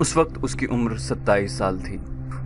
اس وقت اس کی عمر 27 سال تھی۔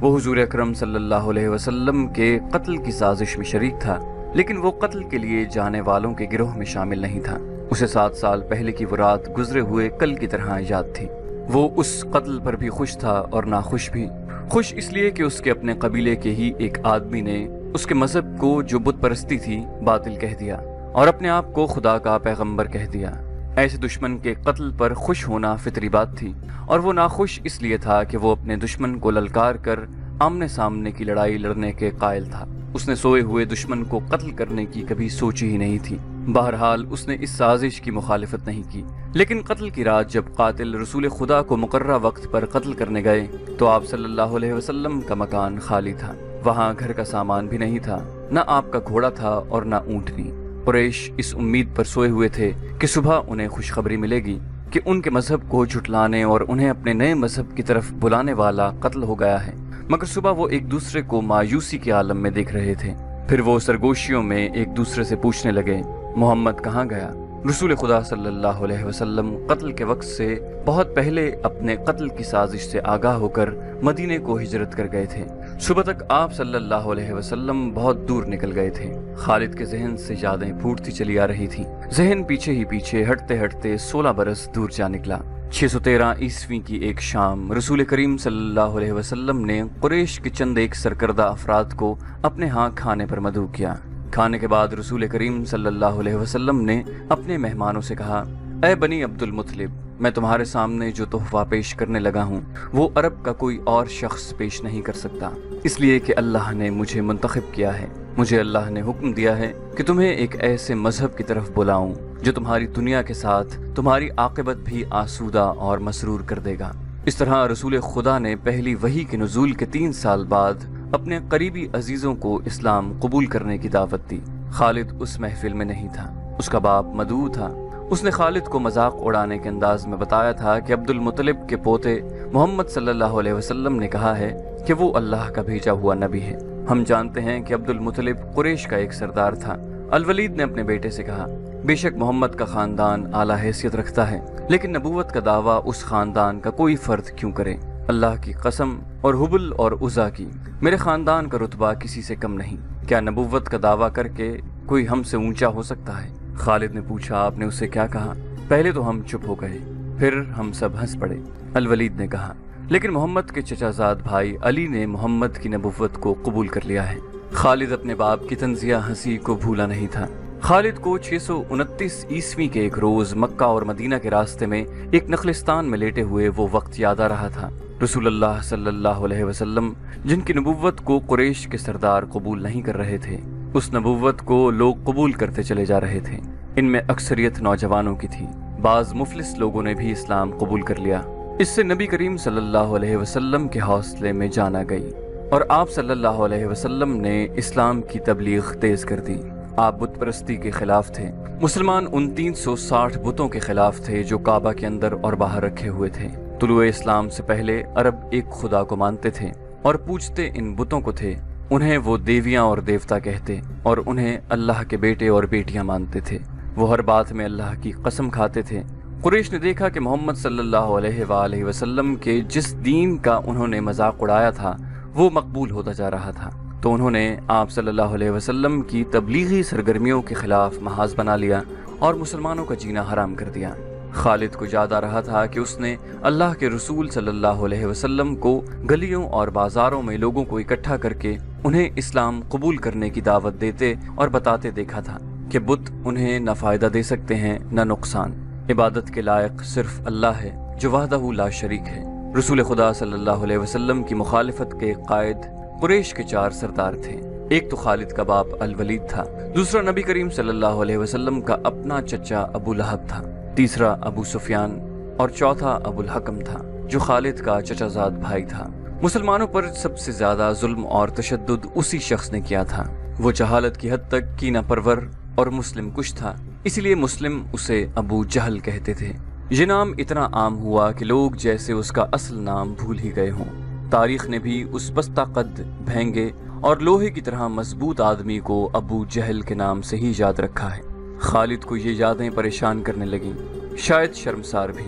وہ حضور اکرم صلی اللہ علیہ وسلم کے قتل کی سازش میں شریک تھا، لیکن وہ قتل کے لیے جانے والوں کے گروہ میں شامل نہیں تھا۔ اسے 7 سال پہلے کی وہ رات گزرے ہوئے کل کی طرح یاد تھی۔ وہ اس قتل پر بھی خوش تھا اور ناخوش بھی۔ خوش اس لیے کہ اس کے اپنے قبیلے کے ہی ایک آدمی نے اس کے مذہب کو، جو بت پرستی تھی، باطل کہہ دیا اور اپنے آپ کو خدا کا پیغمبر کہہ دیا۔ ایسے دشمن کے قتل پر خوش ہونا فطری بات تھی، اور وہ ناخوش اس لیے تھا کہ وہ اپنے دشمن کو للکار کر آمنے سامنے کی لڑائی لڑنے کے قائل تھا۔ اس نے سوئے ہوئے دشمن کو قتل کرنے کی کبھی سوچی ہی نہیں تھی۔ بہرحال اس نے اس سازش کی مخالفت نہیں کی، لیکن قتل کی رات جب قاتل رسول خدا کو مقررہ وقت پر قتل کرنے گئے تو آپ صلی اللہ علیہ وسلم کا مکان خالی تھا۔ وہاں گھر کا سامان بھی نہیں تھا، نہ آپ کا گھوڑا تھا اور نہ اونٹنی۔ قریش اس امید پر سوئے ہوئے تھے کہ صبح انہیں خوشخبری ملے گی کہ ان کے مذہب کو جھٹلانے اور انہیں اپنے نئے مذہب کی طرف بلانے والا قتل ہو گیا ہے، مگر صبح وہ ایک دوسرے کو مایوسی کے عالم میں دیکھ رہے تھے۔ پھر وہ سرگوشیوں میں ایک دوسرے سے پوچھنے لگے، محمد کہاں گیا؟ رسول خدا صلی اللہ علیہ وسلم قتل کے وقت سے بہت پہلے اپنے قتل کی سازش سے آگاہ ہو کر مدینے کو ہجرت کر گئے تھے۔ صبح تک آپ صلی اللہ علیہ وسلم بہت دور نکل گئے تھے۔ خالد کے ذہن سے یادیں پھوٹتی چلی آ رہی تھی۔ ذہن پیچھے ہی پیچھے ہٹتے ہٹتے 16 برس دور جا نکلا۔ 613 عیسوی کی ایک شام رسول کریم صلی اللہ علیہ وسلم نے قریش کے چند ایک سرکردہ افراد کو اپنے ہاں کھانے پر مدعو کیا۔ کھانے کے بعد رسول کریم صلی اللہ علیہ وسلم نے اپنے مہمانوں سے کہا، اے بنی عبد المطلب، میں تمہارے سامنے جو تحفہ پیش کرنے لگا ہوں وہ عرب کا کوئی اور شخص پیش نہیں کر سکتا، اس لیے کہ اللہ نے مجھے منتخب کیا ہے۔ مجھے اللہ نے حکم دیا ہے کہ تمہیں ایک ایسے مذہب کی طرف بلاؤں جو تمہاری دنیا کے ساتھ تمہاری عاقبت بھی آسودہ اور مسرور کر دے گا۔ اس طرح رسول خدا نے پہلی وحی کے نزول کے 3 سال بعد اپنے قریبی عزیزوں کو اسلام قبول کرنے کی دعوت دی۔ خالد اس محفل میں نہیں تھا، اس کا باپ مدعو تھا۔ اس نے خالد کو مذاق اڑانے کے انداز میں بتایا تھا کہ عبد المطلب کے پوتے محمد صلی اللہ علیہ وسلم نے کہا ہے کہ وہ اللہ کا بھیجا ہوا نبی ہے۔ ہم جانتے ہیں کہ عبد المطلب قریش کا ایک سردار تھا۔ الولید نے اپنے بیٹے سے کہا، بے شک محمد کا خاندان اعلیٰ حیثیت رکھتا ہے، لیکن نبوت کا دعویٰ اس خاندان کا کوئی فرد کیوں کرے؟ اللہ کی قسم اور حبل اور عزا کی، میرے خاندان کا رتبہ کسی سے کم نہیں۔ کیا نبوت کا دعویٰ کر کے کوئی ہم سے اونچا ہو سکتا ہے؟ خالد نے پوچھا، آپ نے اسے کیا کہا؟ پہلے تو ہم چپ ہو گئے، پھر ہم سب ہنس پڑے۔ الولید نے کہا، لیکن محمد کے چچا زاد بھائی علی نے محمد کی نبوت کو قبول کر لیا ہے۔ خالد اپنے باپ کی طنزیہ ہنسی کو بھولا نہیں تھا۔ خالد کو 629 عیسوی کے ایک روز مکہ اور مدینہ کے راستے میں ایک نخلستان میں لیٹے ہوئے وہ وقت یاد آ رہا تھا۔ رسول اللہ صلی اللہ علیہ وسلم جن کی نبوت کو قریش کے سردار قبول نہیں کر رہے تھے، اس نبوت کو لوگ قبول کرتے چلے جا رہے تھے۔ ان میں اکثریت نوجوانوں کی تھی، بعض مفلس لوگوں نے بھی اسلام قبول کر لیا۔ اس سے نبی کریم صلی اللہ علیہ وسلم کے حوصلے میں جان آ گئی اور آپ صلی اللہ علیہ وسلم نے اسلام کی تبلیغ تیز کر دی۔ آپ بت پرستی کے خلاف تھے۔ مسلمان ان 360 بتوں کے خلاف تھے جو کعبہ کے اندر اور باہر رکھے ہوئے تھے۔ طلوع اسلام سے پہلے عرب ایک خدا کو مانتے تھے اور پوجتے ان بتوں کو تھے۔ انہیں وہ دیویاں اور دیوتا کہتے اور انہیں اللہ کے بیٹے اور بیٹیاں مانتے تھے۔ وہ ہر بات میں اللہ کی قسم کھاتے تھے۔ قریش نے دیکھا کہ محمد صلی اللہ علیہ وآلہ وسلم کے جس دین کا انہوں نے مذاق اڑایا تھا وہ مقبول ہوتا جا رہا تھا، تو انہوں نے آپ صلی اللہ علیہ وسلم کی تبلیغی سرگرمیوں کے خلاف محاذ بنا لیا اور مسلمانوں کا جینا حرام کر دیا۔ خالد کو یاد آ رہا تھا کہ اس نے اللہ کے رسول صلی اللہ علیہ وسلم کو گلیوں اور بازاروں میں لوگوں کو اکٹھا کر کے انہیں اسلام قبول کرنے کی دعوت دیتے اور بتاتے دیکھا تھا کہ بت انہیں نہ فائدہ دے سکتے ہیں نہ نقصان۔ عبادت کے لائق صرف اللہ ہے جو وحدہ لا شریک ہے۔ رسول خدا صلی اللہ علیہ وسلم کی مخالفت کے قائد قریش کے 4 سردار تھے۔ ایک تو خالد کا باپ الولید تھا، دوسرا نبی کریم صلی اللہ علیہ وسلم کا اپنا چچا ابو لہب تھا، تیسرا ابو سفیان اور چوتھا ابو الحکم تھا جو خالد کا چچا زاد بھائی تھا۔ مسلمانوں پر سب سے زیادہ ظلم اور تشدد اسی شخص نے کیا تھا۔ وہ جہالت کی حد تک کینہ پرور اور مسلم کش تھا، اسی لیے مسلم اسے ابو جہل کہتے تھے۔ یہ نام اتنا عام ہوا کہ لوگ جیسے اس کا اصل نام بھول ہی گئے ہوں۔ تاریخ نے بھی اس پستہ قد، بھینگے اور لوہے کی طرح مضبوط آدمی کو ابو جہل کے نام سے ہی یاد رکھا ہے۔ خالد کو یہ یادیں پریشان کرنے لگیں، شاید شرمسار بھی۔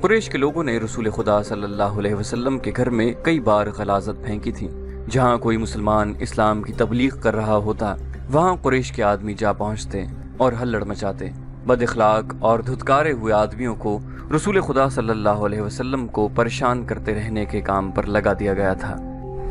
قریش کے لوگوں نے رسول خدا صلی اللہ علیہ وسلم کے گھر میں کئی بار غلاظت پھینکی تھی۔ جہاں کوئی مسلمان اسلام کی تبلیغ کر رہا ہوتا وہاں قریش کے آدمی جا پہنچتے اور ہلڑ مچاتے۔ بد اخلاق اور دھتکارے ہوئے آدمیوں کو رسول خدا صلی اللہ علیہ وسلم کو پریشان کرتے رہنے کے کام پر لگا دیا گیا تھا۔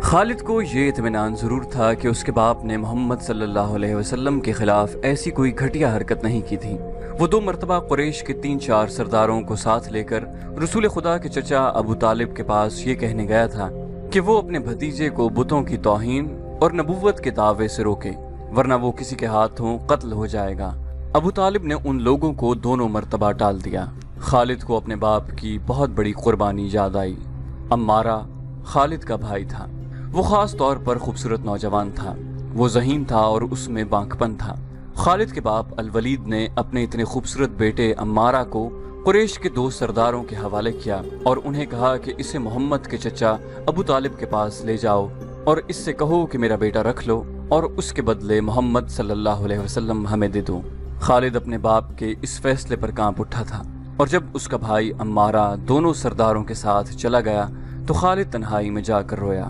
خالد کو یہ اطمینان ضرور تھا کہ اس کے باپ نے محمد صلی اللہ علیہ وسلم کے خلاف ایسی کوئی گھٹیا حرکت نہیں کی تھی۔ وہ 2 مرتبہ قریش کے 3-4 سرداروں کو ساتھ لے کر رسول خدا کے چچا ابو طالب کے پاس یہ کہنے گیا تھا کہ وہ اپنے بھتیجے کو بتوں کی توہین اور نبوت کے دعوے سے روکے، ورنہ وہ کسی کے ہاتھوں قتل ہو جائے گا۔ ابو طالب نے ان لوگوں کو دونوں مرتبہ ٹال دیا۔ خالد کو اپنے باپ کی بہت بڑی قربانی یاد آئی۔ عمارہ خالد کا بھائی تھا۔ وہ خاص طور پر خوبصورت نوجوان تھا۔ وہ ذہین تھا اور اس میں بانکپن تھا۔ خالد کے باپ الولید نے اپنے اتنے خوبصورت بیٹے عمارہ کو قریش کے 2 سرداروں کے حوالے کیا اور انہیں کہا کہ اسے محمد کے چچا ابو طالب کے پاس لے جاؤ اور اس سے کہو کہ میرا بیٹا رکھ لو اور اس کے بدلے محمد صلی اللہ علیہ وسلم ہمیں دے دو۔ خالد اپنے باپ کے اس فیصلے پر کانپ اٹھا تھا، اور جب اس کا بھائی عمارہ دونوں سرداروں کے ساتھ چلا گیا تو خالد تنہائی میں جا کر رویا۔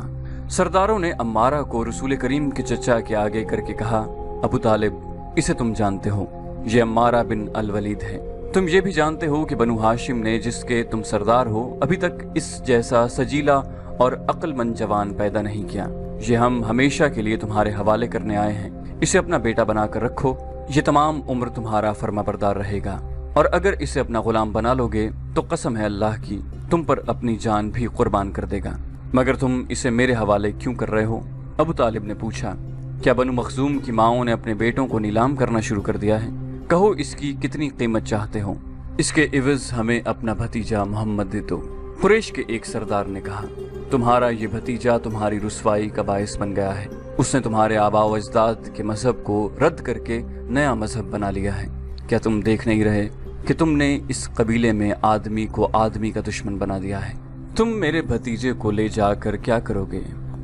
سرداروں نے عمارہ کو رسول کریم کے چچا کے آگے کر کے کہا، ابو طالب، اسے تم جانتے ہو، یہ عمارہ بن الولید ہے۔ تم یہ بھی جانتے ہو کہ بنو ہاشم نے، جس کے تم سردار ہو، ابھی تک اس جیسا سجیلا اور عقل مند جوان پیدا نہیں کیا۔ یہ ہم ہمیشہ کے لیے تمہارے حوالے کرنے آئے ہیں۔ اسے اپنا بیٹا بنا کر رکھو، یہ تمام عمر تمہارا فرما بردار رہے گا، اور اگر اسے اپنا غلام بنا لو گے تو قسم ہے اللہ کی، تم پر اپنی جان بھی قربان کر دے گا۔ مگر تم اسے میرے حوالے کیوں کر رہے ہو؟ ابو طالب نے پوچھا، کیا بنو مخزوم کی ماؤں نے اپنے بیٹوں کو نیلام کرنا شروع کر دیا ہے؟ کہو اس کی کتنی قیمت چاہتے ہو، اس کے عوض ہمیں اپنا بھتیجا محمد دے دو۔ قریش کے ایک سردار نے کہا، تمہارا یہ بھتیجا تمہاری رسوائی کا باعث بن گیا ہے۔ اس نے تمہارے آباء و اجداد کے مذہب کو رد کر کے نیا مذہب بنا لیا ہے۔ کیا تم دیکھ نہیں رہے کہ تم نے اس قبیلے میں آدمی کو آدمی کا دشمن بنا دیا ہے؟ تم میرے بھتیجے کو لے جا کر کیا کرو گے؟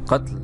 قتل؟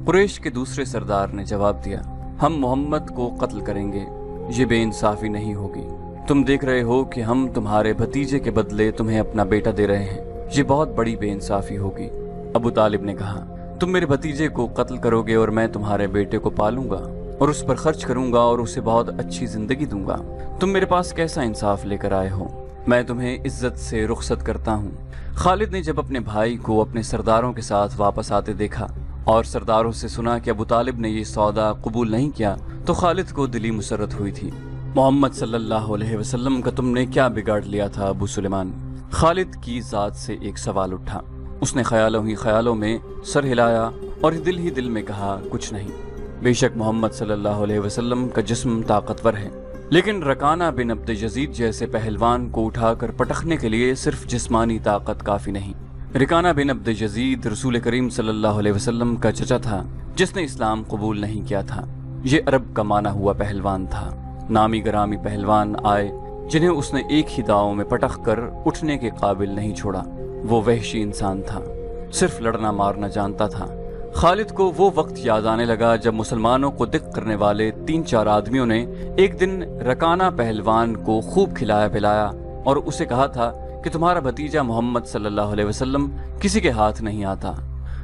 قریش کے دوسرے سردار نے جواب دیا، ہم محمد کو قتل کریں گے، یہ بے انصافی نہیں ہوگی۔ تم دیکھ رہے ہو کہ ہم تمہارے بھتیجے کے بدلے تمہیں اپنا بیٹا دے رہے ہیں، یہ بہت بڑی بے انصافی ہوگی۔ ابو طالب نے کہا، تم میرے بھتیجے کو قتل کرو گے اور میں تمہارے بیٹے کو پالوں گا اور اس پر خرچ کروں گا اور اسے بہت اچھی زندگی دوں گا۔ تم میرے پاس کیسا انصاف لے کر آئے ہو؟ میں تمہیں عزت سے رخصت کرتا ہوں۔ خالد نے جب اپنے بھائی کو اپنے سرداروں کے ساتھ واپس آتے دیکھا اور سرداروں سے سنا کہ ابو طالب نے یہ سودا قبول نہیں کیا تو خالد کو دلی مسرت ہوئی تھی۔ محمد صلی اللہ علیہ وسلم کا تم نے کیا بگاڑ لیا تھا ابو سلیمان؟ خالد کی ذات سے ایک سوال اٹھا۔ اس نے خیالوں ہی خیالوں میں سر ہلایا اور دل ہی دل میں کہا، کچھ نہیں۔ بے شک محمد صلی اللہ علیہ وسلم کا جسم طاقتور ہے، لیکن رکانہ بن عبد یزید جیسے پہلوان کو اٹھا کر پٹخنے کے لیے صرف جسمانی طاقت کافی نہیں۔ رکانہ بن عبد یزید رسول کریم صلی اللہ علیہ وسلم کا چچا تھا جس نے اسلام قبول نہیں کیا تھا۔ یہ عرب کا مانا ہوا پہلوان تھا۔ نامی گرامی پہلوان آئے جنہیں اس نے ایک ہی داؤں میں پٹخ کر اٹھنے کے قابل نہیں چھوڑا۔ وہ وحشی انسان تھا، صرف لڑنا مارنا جانتا تھا۔ خالد کو وہ وقت یاد آنے لگا جب مسلمانوں کو دق کرنے والے 3-4 آدمیوں نے ایک دن رکانہ پہلوان کو خوب کھلایا پلایا اور اسے کہا تھا کہ تمہارا بھتیجا محمد صلی اللہ علیہ وسلم کسی کے ہاتھ نہیں آتا،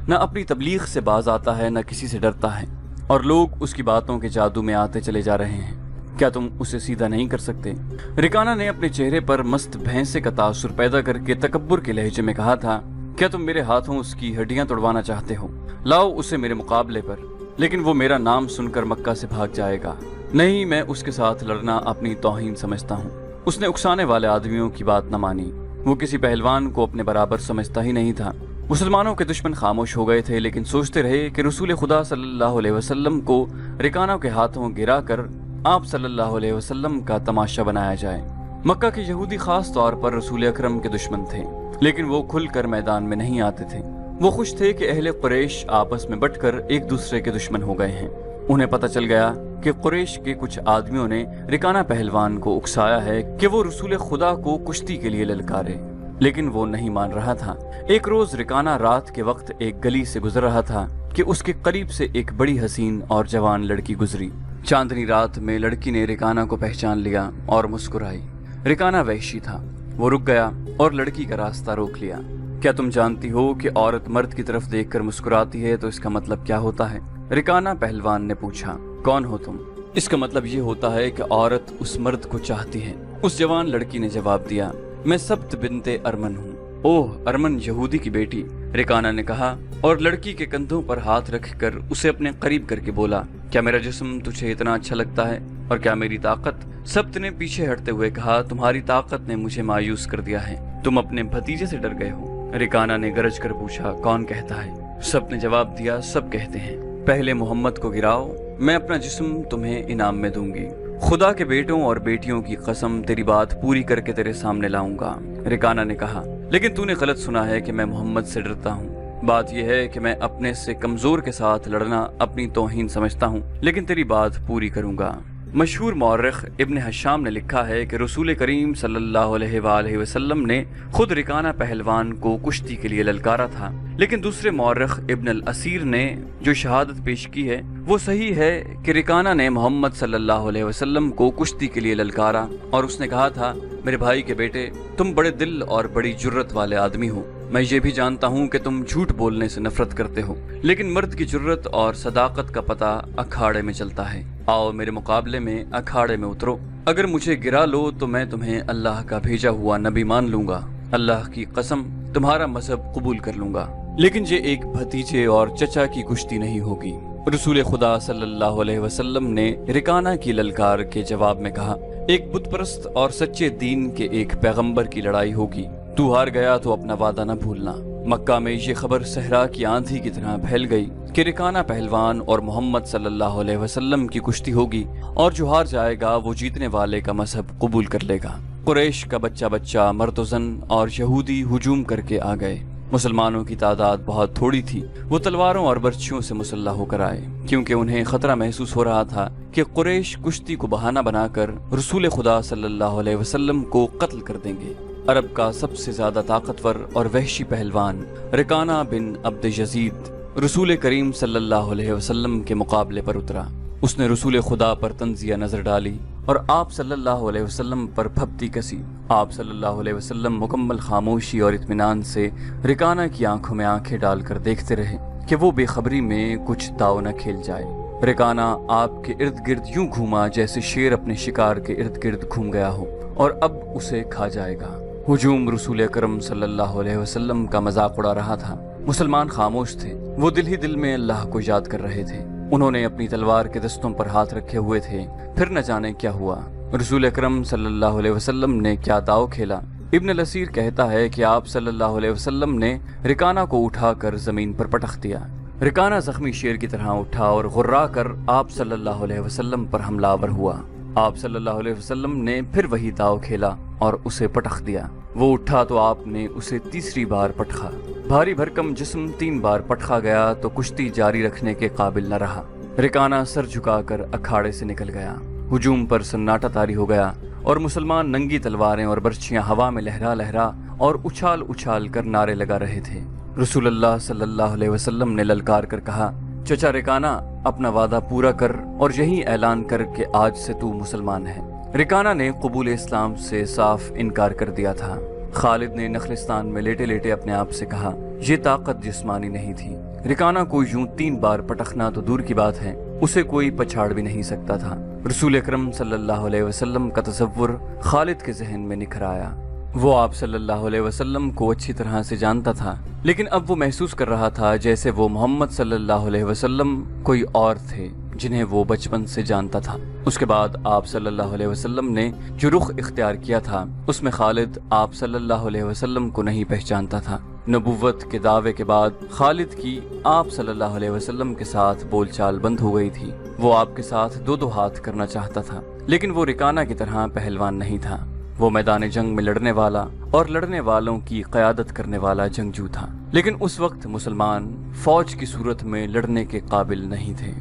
نہ اپنی تبلیغ سے باز آتا ہے، نہ کسی سے ڈرتا ہے، اور لوگ اس کی باتوں کے جادو میں آتے چلے جا رہے ہیں۔ کیا تم اسے سیدھا نہیں کر سکتے؟ رکانہ نے اپنے چہرے پر مست بھینسے کا تاثر پیدا کر کے تکبر کے لہجے میں کہا تھا، کیا تم میرے ہاتھوں اس کی ہڈیاں توڑوانا چاہتے ہو؟ لاؤ اسے میرے مقابلے پر، لیکن وہ میرا نام سن کر مکہ سے بھاگ جائے گا۔ نہیں، میں اس کے ساتھ لڑنا اپنی توہین سمجھتا ہوں۔ اس نے اکسانے والے آدمیوں کی بات نہ مانی۔ وہ کسی پہلوان کو اپنے برابر سمجھتا ہی نہیں تھا۔ مسلمانوں کے دشمن خاموش ہو گئے تھے، لیکن سوچتے رہے کہ رسول خدا صلی اللہ علیہ وسلم کو رکانہ کے ہاتھوں گرا کر آپ صلی اللہ علیہ وسلم کا تماشا بنایا جائے۔ مکہ کے یہودی خاص طور پر رسول اکرم کے دشمن تھے، لیکن وہ کھل کر میدان میں نہیں آتے تھے۔ وہ خوش تھے کہ اہل قریش آپس میں بٹ کر ایک دوسرے کے دشمن ہو گئے ہیں۔ انہیں پتہ چل گیا کہ قریش کے کچھ آدمیوں نے رکانہ پہلوان کو اکسایا ہے کہ وہ رسول خدا کو کشتی کے لیے للکارے، لیکن وہ نہیں مان رہا تھا۔ ایک روز رکانہ رات کے وقت ایک گلی سے گزر رہا تھا کہ اس کے قریب سے ایک بڑی حسین اور جوان لڑکی گزری۔ چاندنی رات میں لڑکی نے رکانہ کو پہچان لیا اور مسکرائی۔ رکانہ وحشی تھا، وہ رک گیا اور لڑکی کا راستہ روک لیا۔ کیا تم جانتی ہو کہ عورت مرد کی طرف دیکھ کر مسکراتی ہے تو اس کا مطلب کیا ہوتا ہے؟ رکانہ پہلوان نے پوچھا۔ کون ہو تم؟ اس کا مطلب یہ ہوتا ہے کہ عورت اس مرد کو چاہتی ہے۔ اس جوان لڑکی نے جواب دیا، میں سبت بنت ارمن ہوں۔ اوہ، ارمن یہودی کی بیٹی، رکانہ نے کہا اور لڑکی کے کندھوں پر ہاتھ رکھ کر اسے اپنے قریب کر کے بولا، کیا میرا جسم تجھے اتنا اچھا لگتا ہے اور کیا میری طاقت؟ سبت نے پیچھے ہٹتے ہوئے کہا، تمہاری طاقت نے مجھے مایوس کر دیا ہے، تم اپنے بھتیجے سے ڈر گئے ہو۔ رکانہ نے گرج کر پوچھا، کون کہتا ہے؟ سبت نے جواب دیا، سب کہتے ہیں۔ پہلے محمد کو گراؤ، میں اپنا جسم تمہیں انعام میں دوں گی۔ خدا کے بیٹوں اور بیٹیوں کی قسم، تیری بات پوری کر کے تیرے سامنے لاؤں گا۔ رکانہ نے کہا، لیکن تو نے غلط سنا ہے کہ میں محمد سے ڈرتا ہوں۔ بات یہ ہے کہ میں اپنے سے کمزور کے ساتھ لڑنا اپنی توہین سمجھتا ہوں، لیکن تیری بات پوری کروں گا۔ مشہور مورخ ابن حشام نے لکھا ہے کہ رسول کریم صلی اللہ علیہ وآلہ وسلم نے خود رکانہ پہلوان کو کشتی کے لیے للکارا تھا، لیکن دوسرے مورخ ابن الاسیر نے جو شہادت پیش کی ہے وہ صحیح ہے کہ رکانہ نے محمد صلی اللہ علیہ وسلم کو کشتی کے لیے للکارا اور اس نے کہا تھا، میرے بھائی کے بیٹے، تم بڑے دل اور بڑی جرت والے آدمی ہو۔ میں یہ بھی جانتا ہوں کہ تم جھوٹ بولنے سے نفرت کرتے ہو، لیکن مرد کی جرت اور صداقت کا پتہ اکھاڑے میں چلتا ہے۔ آؤ میرے مقابلے میں اکھاڑے میں اترو، اگر مجھے گرا لو تو میں تمہیں اللہ کا بھیجا ہوا نبی مان لوں گا، اللہ کی قسم تمہارا مذہب قبول کر لوں گا، لیکن یہ ایک بھتیجے اور چچا کی کشتی نہیں ہوگی۔ رسول خدا صلی اللہ علیہ وسلم نے رکانہ کی للکار کے جواب میں کہا، ایک بت پرست اور سچے دین کے ایک پیغمبر کی لڑائی ہوگی، تو ہار گیا تو اپنا وعدہ نہ بھولنا۔ مکہ میں یہ خبر صحرا کی آندھی کی طرح پھیل گئی کہ رکانہ پہلوان اور محمد صلی اللہ علیہ وسلم کی کشتی ہوگی، اور جو ہار جائے گا وہ جیتنے والے کا مذہب قبول کر لے گا۔ قریش کا بچہ بچہ، مرد و زن اور یہودی ہجوم کر کے آ گئے۔ مسلمانوں کی تعداد بہت تھوڑی تھی، وہ تلواروں اور برچھیوں سے مسلح ہو کر آئے، کیونکہ انہیں خطرہ محسوس ہو رہا تھا کہ قریش کشتی کو بہانہ بنا کر رسول خدا صلی اللہ علیہ وسلم کو قتل کر دیں گے۔ عرب کا سب سے زیادہ طاقتور اور وحشی پہلوان رکانہ بن عبد یزید رسول کریم صلی اللہ علیہ وسلم کے مقابلے پر اترا۔ اس نے رسول خدا پر تنزیہ نظر ڈالی اور آپ صلی اللہ علیہ وسلم پر پھپتی کسی۔ آپ صلی اللہ علیہ وسلم مکمل خاموشی اور اطمینان سے رکانہ کی آنکھوں میں آنکھیں ڈال کر دیکھتے رہے کہ وہ بے خبری میں کچھ داؤ نہ کھیل جائے۔ رکانہ آپ کے ارد گرد یوں گھوما جیسے شیر اپنے شکار کے ارد گرد گھوم گیا ہو اور اب اسے کھا جائے گا۔ ہجوم رسول اکرم صلی اللہ علیہ وسلم کا مذاق اڑا رہا تھا۔ مسلمان خاموش تھے، وہ دل ہی دل میں اللہ کو یاد کر رہے تھے۔ انہوں نے اپنی تلوار کے دستوں پر ہاتھ رکھے ہوئے تھے، پھر نہ جانے کیا ہوا۔ رسول اکرم صلی اللہ علیہ وسلم نے کیا داؤ کھیلا۔ ابن الاسیر کہتا ہے کہ آپ صلی اللہ علیہ وسلم نے رکانہ کو اٹھا کر زمین پر پٹخ دیا۔ رکانہ زخمی شیر کی طرح اٹھا اور غرا کر آپ صلی اللہ علیہ وسلم پر حملہ آور ہوا۔ آپ صلی اللہ علیہ وسلم نے پھر وہی داؤ کھیلا اور اسے پٹخ دیا۔ وہ اٹھا تو آپ نے اسے تیسری بار پٹخا۔ بھاری بھرکم جسم 3 بار پٹخا گیا تو کشتی جاری رکھنے کے قابل نہ رہا۔ رکانہ سر جھکا کر اکھاڑے سے نکل گیا۔ ہجوم پر سناٹا طاری ہو گیا اور مسلمان ننگی تلواریں اور برچھیاں ہوا میں لہرا لہرا اور اچھال اچھال کر نعرے لگا رہے تھے۔ رسول اللہ صلی اللہ علیہ وسلم نے للکار کر کہا، چچا رکانہ، اپنا وعدہ پورا کر اور یہی اعلان کر کہ آج سے تو مسلمان ہے۔ رکانہ نے قبول اسلام سے صاف انکار کر دیا تھا۔ خالد نے نخلستان میں لیٹے لیٹے اپنے آپ سے کہا، یہ طاقت جسمانی نہیں تھی۔ رکانہ کو یوں 3 بار پٹخنا تو دور کی بات ہے، اسے کوئی پچھاڑ بھی نہیں سکتا تھا۔ رسول اکرم صلی اللہ علیہ وسلم کا تصور خالد کے ذہن میں نکھر آیا۔ وہ آپ صلی اللہ علیہ وسلم کو اچھی طرح سے جانتا تھا، لیکن اب وہ محسوس کر رہا تھا جیسے وہ محمد صلی اللہ علیہ وسلم کوئی اور تھے جنہیں وہ بچپن سے جانتا تھا۔ اس کے بعد آپ صلی اللہ علیہ وسلم نے جو رخ اختیار کیا تھا اس میں خالد آپ صلی اللہ علیہ وسلم کو نہیں پہچانتا تھا۔ نبوت کے دعوے کے بعد خالد کی آپ صلی اللہ علیہ وسلم کے ساتھ بول چال بند ہو گئی تھی۔ وہ آپ کے ساتھ 2 ہاتھ کرنا چاہتا تھا، لیکن وہ رکانہ کی طرح پہلوان نہیں تھا۔ وہ میدان جنگ میں لڑنے والا اور لڑنے والوں کی قیادت کرنے والا جنگجو تھا، لیکن اس وقت مسلمان فوج کی صورت میں لڑنے کے قابل نہیں تھے۔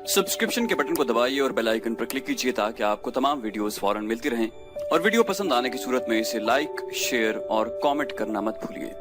سبسکرپشن کے بٹن کو دبائیے اور بیل آئیکن پر کلک کیجیے تاکہ آپ کو تمام ویڈیوز فوراً ملتی رہیں، اور ویڈیو پسند آنے کی صورت میں اسے لائک، شیئر اور کامنٹ کرنا مت بھولیے۔